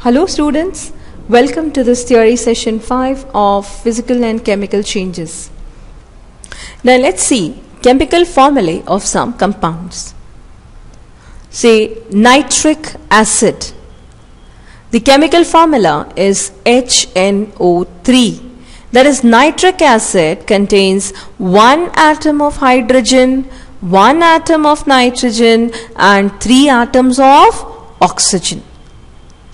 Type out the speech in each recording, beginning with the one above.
Hello students, welcome to this theory session 5 of physical and chemical changes. Now let's see chemical formulae of some compounds. Say nitric acid. The chemical formula is HNO3. That is, nitric acid contains one atom of hydrogen, one atom of nitrogen and 3 atoms of oxygen.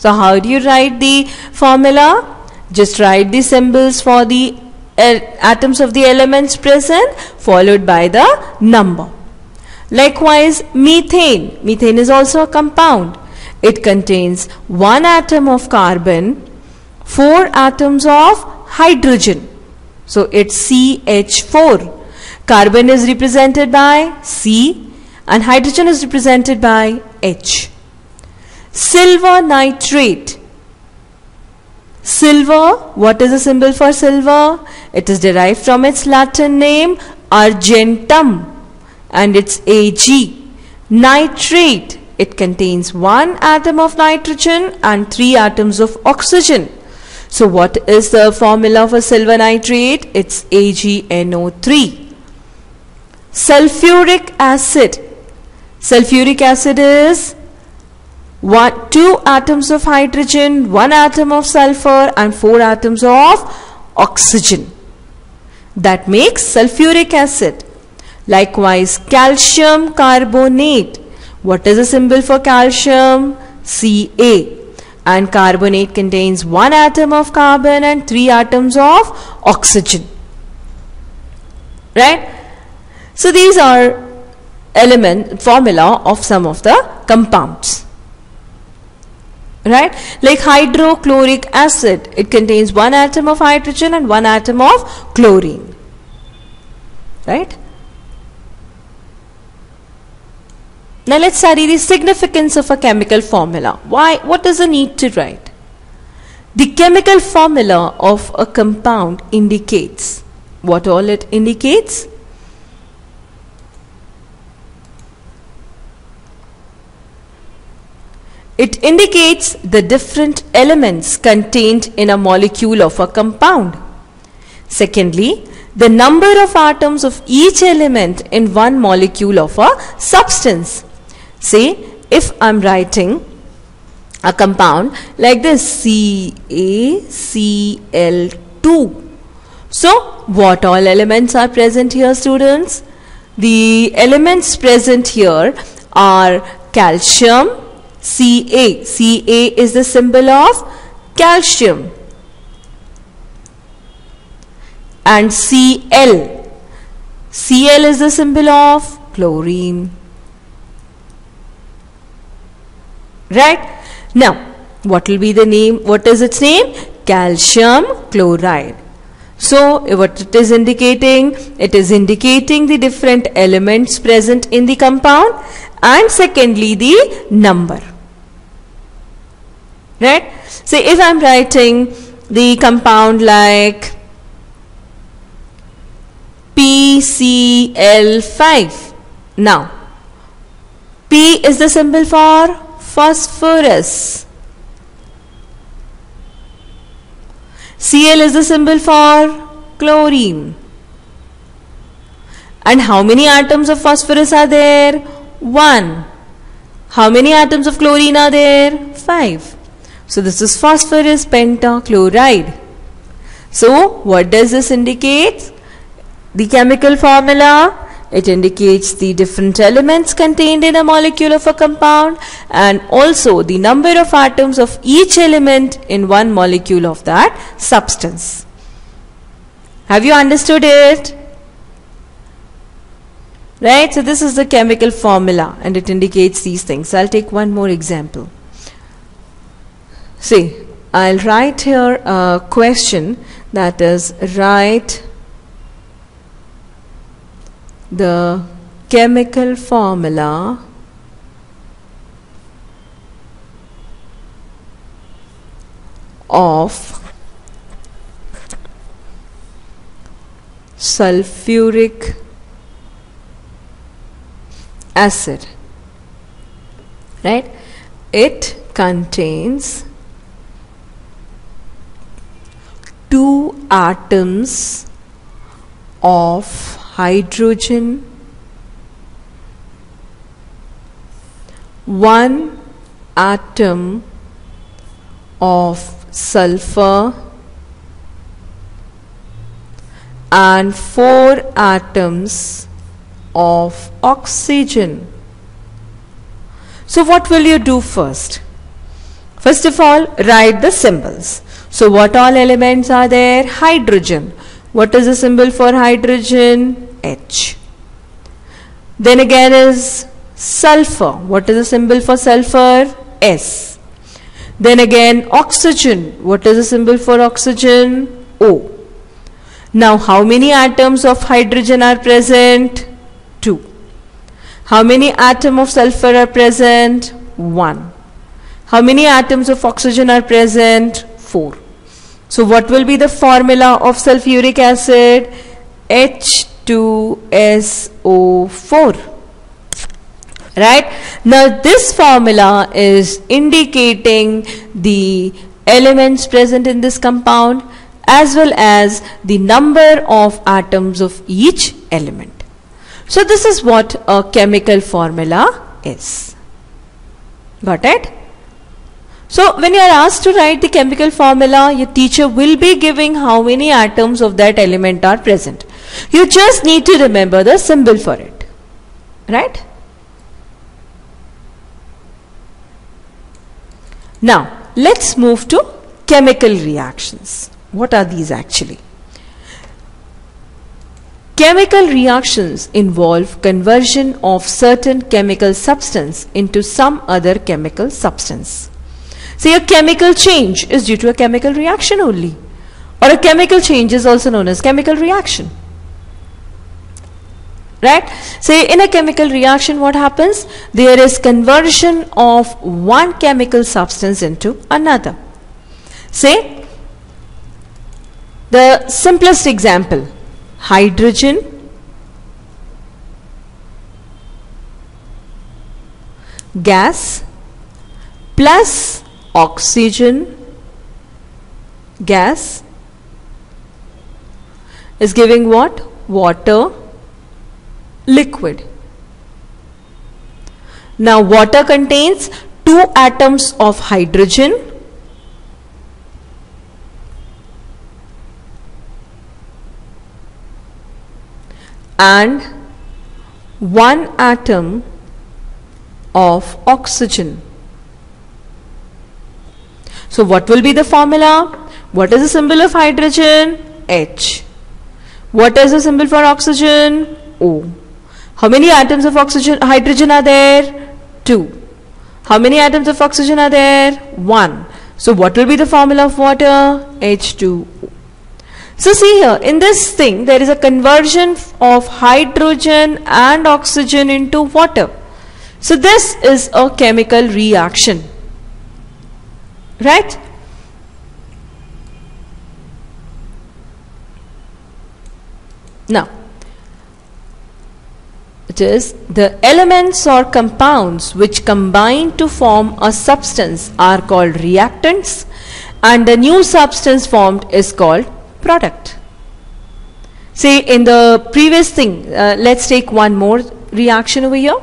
So how do you write the formula? Just write the symbols for the atoms of the elements present followed by the number. Likewise, methane. Methane is also a compound. It contains one atom of carbon, 4 atoms of hydrogen. So it's CH4. Carbon is represented by C and hydrogen is represented by H. Silver nitrate. Silver, what is the symbol for silver? It is derived from its Latin name argentum and it's Ag. Nitrate, it contains one atom of nitrogen and 3 atoms of oxygen. So what is the formula for silver nitrate? It's AgNO3. Sulfuric acid. Sulfuric acid is 2 atoms of hydrogen, 1 atom of sulfur and 4 atoms of oxygen. That makes sulfuric acid. Likewise, calcium carbonate. What is the symbol for calcium? Ca. And carbonate contains 1 atom of carbon and 3 atoms of oxygen. Right? So these are formula of some of the compounds. Right? Like hydrochloric acid, it contains 1 atom of hydrogen and 1 atom of chlorine. Right? Now let's study the significance of a chemical formula. Why? What does it need to write? The chemical formula of a compound indicates what all it indicates? It indicates the different elements contained in a molecule of a compound. Secondly, the number of atoms of each element in one molecule of a substance. Say, if I'm writing a compound like this, CaCl2. So, what all elements are present here, students? The elements present here are calcium, Ca. Ca is the symbol of calcium. And Cl. Cl is the symbol of chlorine. Right? Now, what will be the name? What is its name? Calcium chloride. So, what it is indicating? It is indicating the different elements present in the compound and secondly the number. Right? So, if I am writing the compound like PCl5. Now, P is the symbol for phosphorus. Cl is the symbol for chlorine. And how many atoms of phosphorus are there? 1. How many atoms of chlorine are there? 5. So this is phosphorus pentachloride. So what does this indicate? The chemical formula, it indicates the different elements contained in a molecule of a compound and also the number of atoms of each element in one molecule of that substance. Have you understood it? Right? So this is the chemical formula and it indicates these things. I'll take one more example. See, I'll write here a question, that is, write the chemical formula of sulfuric acid. Right? It contains atoms of hydrogen, 1 atom of sulfur, and 4 atoms of oxygen. So what will you do first? First of all, write the symbols. So what all elements are there? Hydrogen. What is the symbol for hydrogen? H. Then again is sulfur. What is the symbol for sulfur? S. Then again oxygen. What is the symbol for oxygen? O. Now how many atoms of hydrogen are present? 2. How many atoms of sulfur are present? 1. How many atoms of oxygen are present? 4. So what will be the formula of sulfuric acid? H2SO4. Right? Now this formula is indicating the elements present in this compound as well as the number of atoms of each element. So this is what a chemical formula is. Got it? So when you are asked to write the chemical formula, your teacher will be giving how many atoms of that element are present. You just need to remember the symbol for it. Right? Now let's move to chemical reactions. What are these actually? Chemical reactions involve conversion of certain chemical substance into some other chemical substance. See, a chemical change is due to a chemical reaction only, or a chemical change is also known as chemical reaction. Right? Say in a chemical reaction what happens? There is conversion of one chemical substance into another. Say the simplest example, hydrogen gas plus oxygen gas is giving what? Water liquid. Now water contains 2 atoms of hydrogen and 1 atom of oxygen. So what will be the formula? What is the symbol of hydrogen? H. What is the symbol for oxygen? O. How many atoms of hydrogen are there? 2. How many atoms of oxygen are there? 1. So what will be the formula of water? H2O. So see here, in this thing there is a conversion of hydrogen and oxygen into water. So this is a chemical reaction. Right? Now, it is the elements or compounds which combine to form a substance are called reactants, and the new substance formed is called product. See, in the previous thing, let's take one more reaction over here.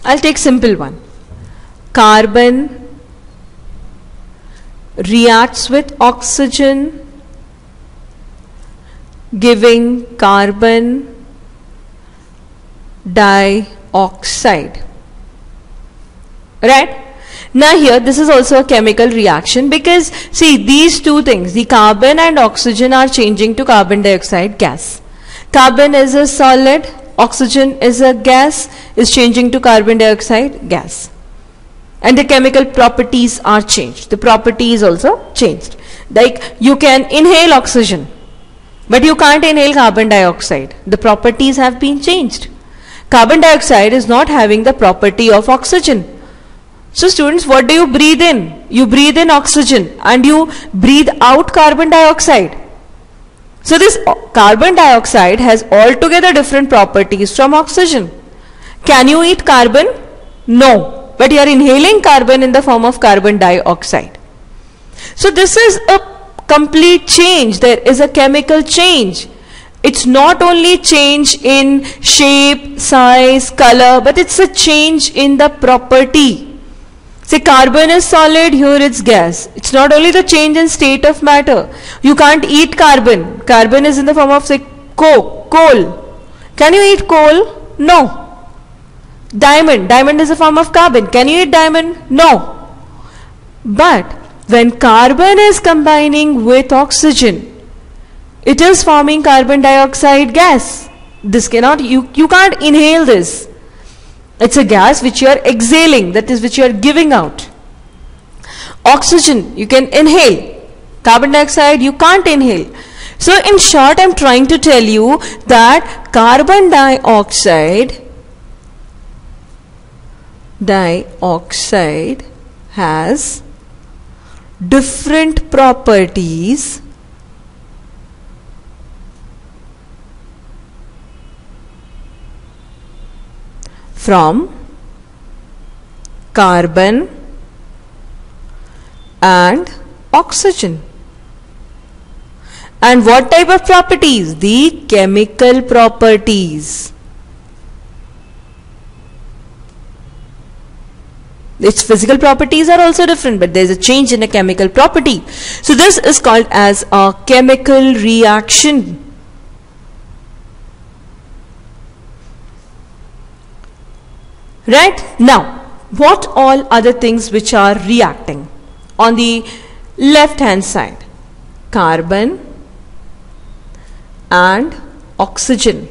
I'll take simple one. Carbon reacts with oxygen, giving carbon dioxide. Right? Now here this is also a chemical reaction because see these two things, the carbon and oxygen, are changing to carbon dioxide gas. Carbon is a solid, oxygen is a gas, is changing to carbon dioxide gas. And the chemical properties are changed. The property is also changed. Like you can inhale oxygen, but you can't inhale carbon dioxide. The properties have been changed. Carbon dioxide is not having the property of oxygen. So students, what do you breathe in? You breathe in oxygen and you breathe out carbon dioxide. So this carbon dioxide has altogether different properties from oxygen. Can you eat carbon? No. But you are inhaling carbon in the form of carbon dioxide. So this is a complete change. There is a chemical change. It's not only change in shape, size, color, but it's a change in the property. Say carbon is solid, here it's gas. It's not only the change in state of matter. You can't eat carbon. Carbon is in the form of, say, coal. Can you eat coal? No. Diamond is a form of carbon. Can you eat diamond? No. But when carbon is combining with oxygen, it is forming carbon dioxide gas. This cannot, you can't inhale this. It's a gas which you are exhaling, that is which you are giving out. Oxygen you can inhale. Carbon dioxide you can't inhale. So in short, I am trying to tell you that carbon dioxide has different properties from carbon and oxygen. And what type of properties? The chemical properties. Its physical properties are also different, but there is a change in a chemical property. So this is called as a chemical reaction. Right? Now, what all other things which are reacting? On the left hand side, carbon and oxygen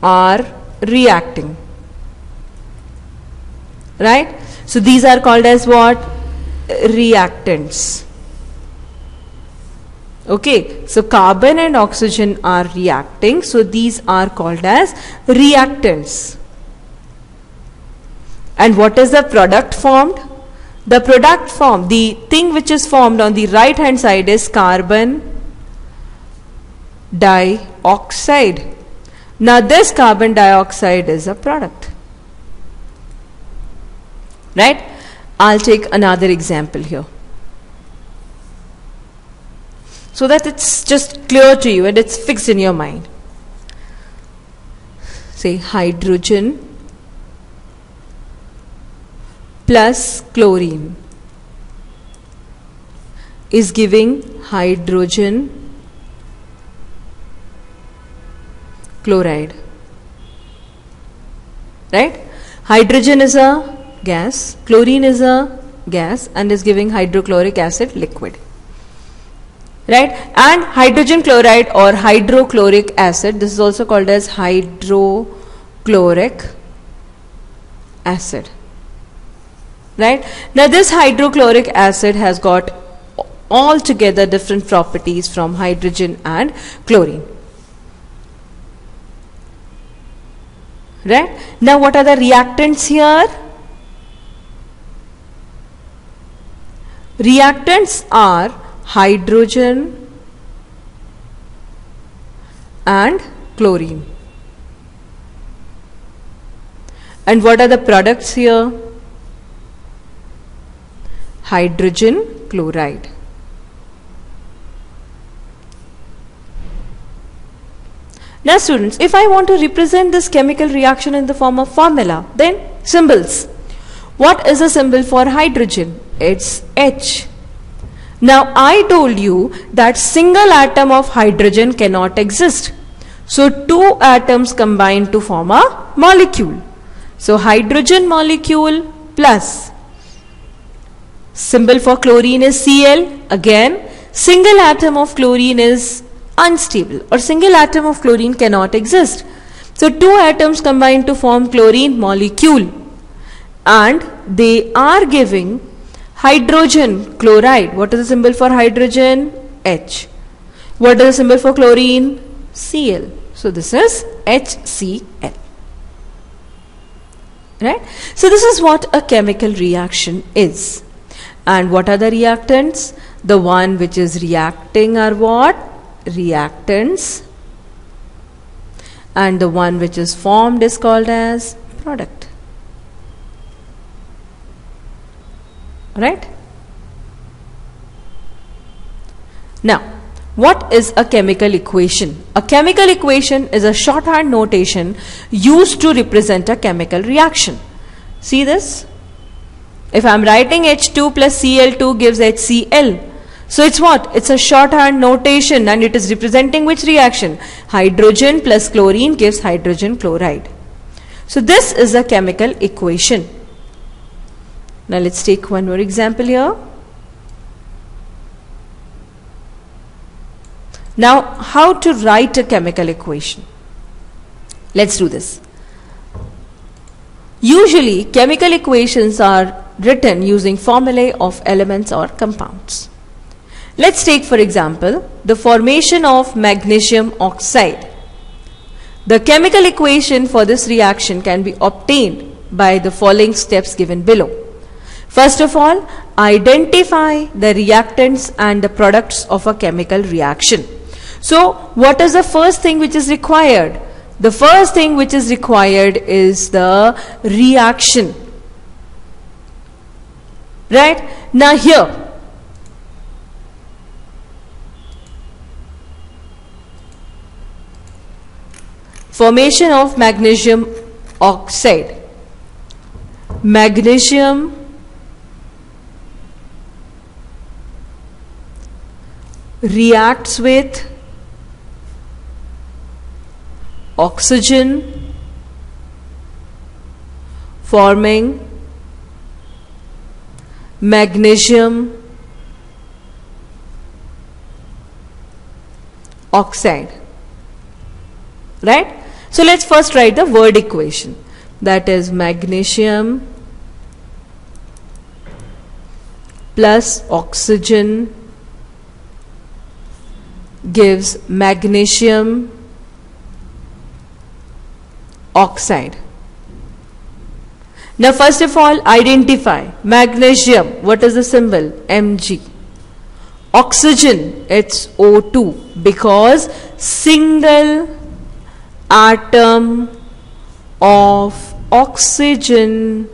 are reacting. Right? So these are called as what? Reactants. Okay, so carbon and oxygen are reacting, so these are called as reactants. And what is the product formed? The product formed, the thing which is formed on the right hand side is carbon dioxide. Now this carbon dioxide is a product. Right? I'll take another example here, so that it's just clear to you and it's fixed in your mind. Say hydrogen plus chlorine is giving hydrogen chloride. Right? Hydrogen is a gas, chlorine is a gas and is giving hydrochloric acid liquid. Right? And hydrogen chloride or hydrochloric acid, this is also called as hydrochloric acid. Right? Now this hydrochloric acid has got altogether different properties from hydrogen and chlorine. Right? Now what are the reactants here? Reactants are hydrogen and chlorine. And what are the products here? Hydrogen chloride. Now students, if I want to represent this chemical reaction in the form of formula, then symbols. What is a symbol for hydrogen? It's H. Now I told you that single atom of hydrogen cannot exist. So two atoms combine to form a molecule. So hydrogen molecule plus symbol for chlorine is Cl. Again, single atom of chlorine is unstable or single atom of chlorine cannot exist. So two atoms combine to form chlorine molecule and they are giving hydrogen chloride. What is the symbol for hydrogen? H. What is the symbol for chlorine? Cl. So this is HCl. Right? So this is what a chemical reaction is. And what are the reactants? The one which is reacting are what? Reactants. And the one which is formed is called as product. Right? Now, what is a chemical equation? A chemical equation is a shorthand notation used to represent a chemical reaction. See this? If I am writing H2 plus Cl2 gives HCl. So it's what? It's a shorthand notation and it is representing which reaction? Hydrogen plus chlorine gives hydrogen chloride. So this is a chemical equation. Now let's take one more example here. Now how to write a chemical equation? Let's do this. Usually chemical equations are written using formulae of elements or compounds. Let's take for example the formation of magnesium oxide. The chemical equation for this reaction can be obtained by the following steps given below. First of all, identify the reactants and the products of a chemical reaction. So what is the first thing which is required? The first thing which is required is the reaction. Right? Now here, formation of magnesium oxide. Magnesium reacts with oxygen forming magnesium oxide. Right? So let's first write the word equation. That is magnesium plus oxygen gives magnesium oxide. Now first of all, identify magnesium. What is the symbol? Mg. Oxygen, it's O2 because single atom of oxygen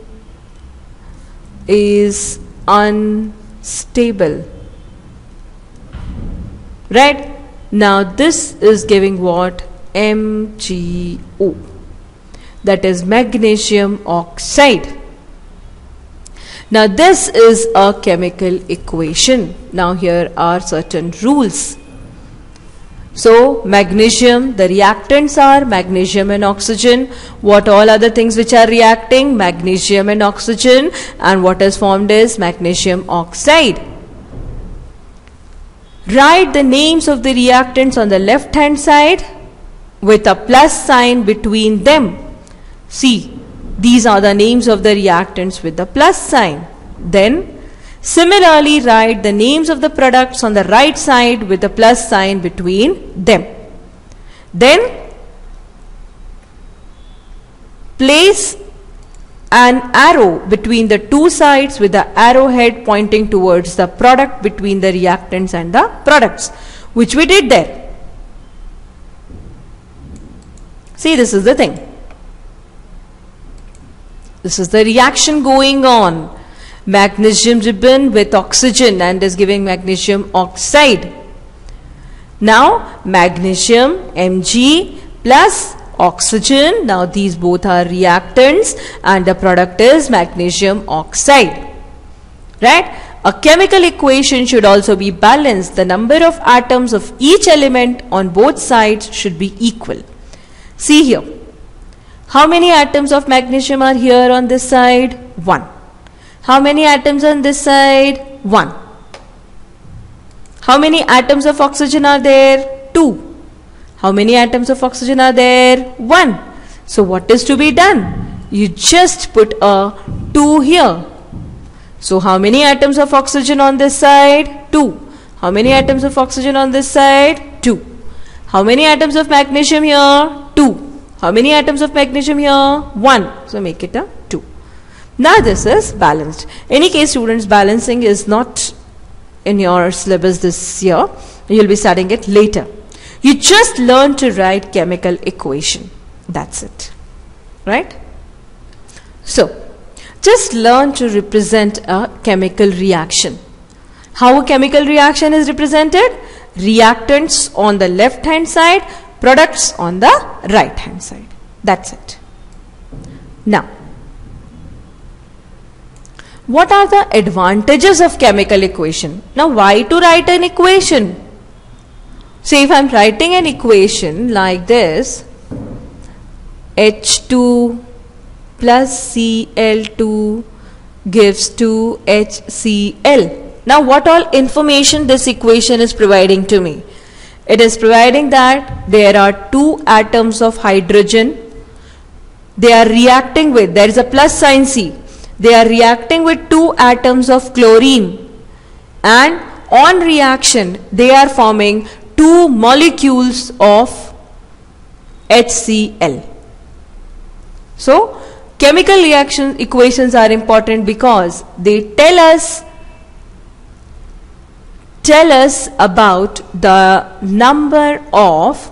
is unstable. Right? Now this is giving what? MgO. That is magnesium oxide. Now this is a chemical equation. Now here are certain rules. So magnesium, the reactants are magnesium and oxygen. What all other things which are reacting? Magnesium and oxygen. And what is formed is magnesium oxide. Write the names of the reactants on the left hand side with a plus sign between them. See, these are the names of the reactants with the plus sign. Then similarly write the names of the products on the right side with the plus sign between them. Then place an arrow between the two sides with the arrowhead pointing towards the product between the reactants and the products, which we did there. See, this is the thing. This is the reaction going on. Magnesium ribbon with oxygen and is giving magnesium oxide. Now magnesium Mg plus oxygen. Now these both are reactants and the product is magnesium oxide. Right? A chemical equation should also be balanced. The number of atoms of each element on both sides should be equal. See here. How many atoms of magnesium are here on this side? 1. How many atoms on this side? 1. How many atoms of oxygen are there? 2. How many atoms of oxygen are there? 1. So what is to be done? You just put a 2 here. So how many atoms of oxygen on this side? 2. How many atoms of oxygen on this side? 2. How many atoms of magnesium here? 2. How many atoms of magnesium here? 1. So make it a 2. Now this is balanced. Any case students, balancing is not in your syllabus this year. You will be studying it later. You just learn to write chemical equation. That's it. Right? So, just learn to represent a chemical reaction. How a chemical reaction is represented? Reactants on the left hand side, products on the right hand side. That's it. Now, what are the advantages of chemical equation? Now, why to write an equation? Say if I am writing an equation like this, H2 plus Cl2 gives 2HCl. Now, what all information this equation is providing to me? It is providing that there are two atoms of hydrogen. They are reacting with, there is a plus sign C. They are reacting with two atoms of chlorine, and on reaction they are forming two molecules of HCl. So, chemical reaction equations are important because they tell us about the number of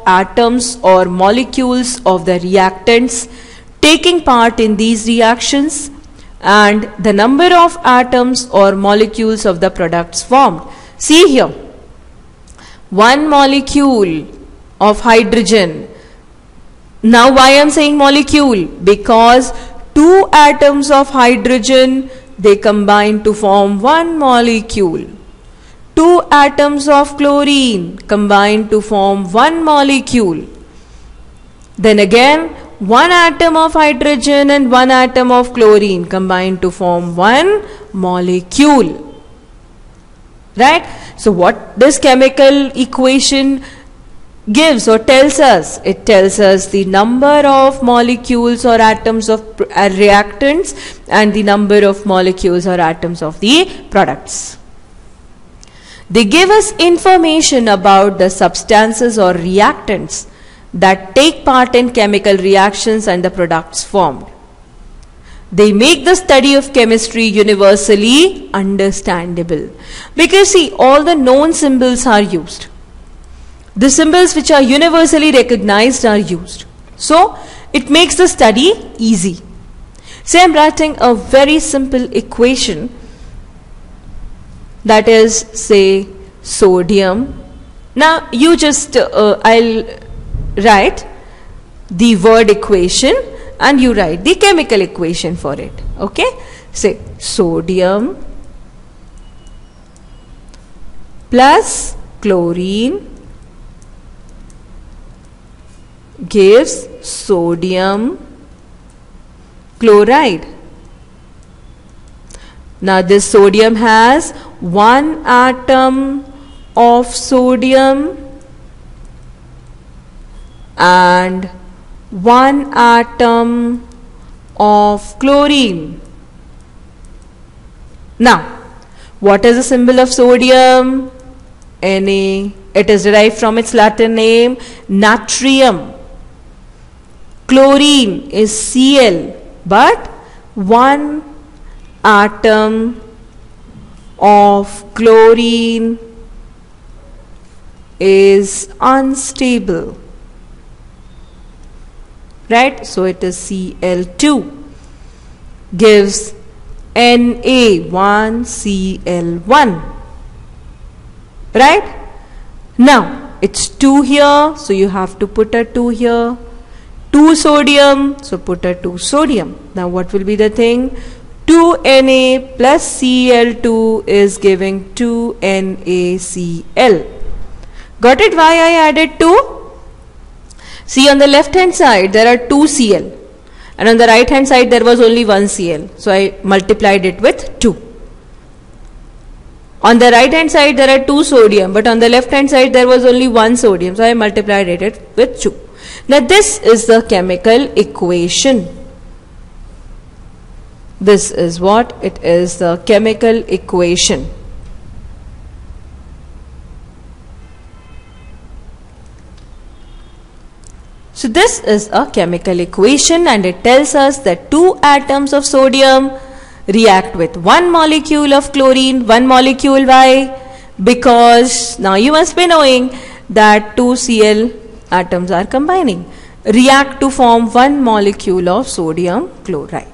atoms or molecules of the reactants taking part in these reactions and the number of atoms or molecules of the products formed. See here, one molecule of hydrogen. Now why I am saying molecule? Because two atoms of hydrogen, they combine to form one molecule. Two atoms of chlorine combine to form one molecule. Then again, one atom of hydrogen and one atom of chlorine combine to form one molecule. Right? So what this chemical equation gives or tells us? It tells us the number of molecules or atoms of reactants and the number of molecules or atoms of the products. They give us information about the substances or reactants that take part in chemical reactions and the products formed. They make the study of chemistry universally understandable. Because see, all the known symbols are used. The symbols which are universally recognized are used. So, it makes the study easy. Say I am writing a very simple equation, that is, say, sodium. Now, you just, I'll write the word equation and you write the chemical equation for it. Okay? Say, sodium plus chlorine gives sodium chloride. Now this sodium has one atom of sodium and one atom of chlorine. Now, what is the symbol of sodium? Na. It is derived from its Latin name, natrium. Chlorine is Cl, but one atom of chlorine is unstable. Right? So it is Cl2 gives Na1Cl1. Right? Now it's 2 here, so you have to put a 2 here. 2 sodium, so put a 2 sodium. Now what will be the thing? 2Na plus Cl2 is giving 2NaCl. Got it why I added 2? See, on the left hand side there are 2 Cl and on the right hand side there was only 1 Cl. So I multiplied it with 2. On the right hand side there are 2 sodium, but on the left hand side there was only 1 sodium. So I multiplied it with 2. Now this is the chemical equation. This is what it is, the chemical equation. So this is a chemical equation and it tells us that 2 atoms of sodium react with 1 molecule of chlorine. 1 molecule, why? Because now you must be knowing that 2 Cl atoms are combining. React to form 1 molecule of sodium chloride.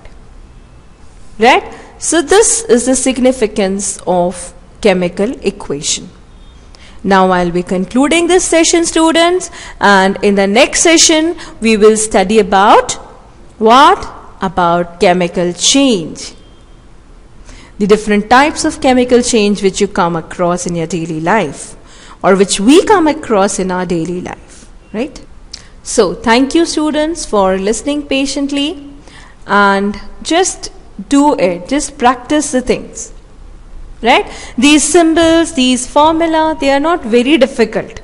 right? So this is the significance of chemical equation. Now I'll be concluding this session, students, and in the next session we will study about what? About chemical change. The different types of chemical change which you come across in your daily life, or which we come across in our daily life, right? So thank you, students, for listening patiently, and just do it, just practice the things, right? These symbols, these formula, they are not very difficult.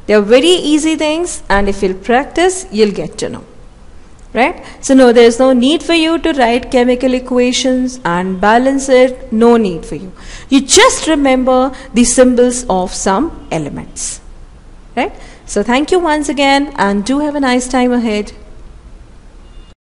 They are very easy things, and if you'll practice, you'll get to know, right? So no, there is no need for you to write chemical equations and balance it. No need for you. You just remember the symbols of some elements, right? So thank you once again, and do have a nice time ahead.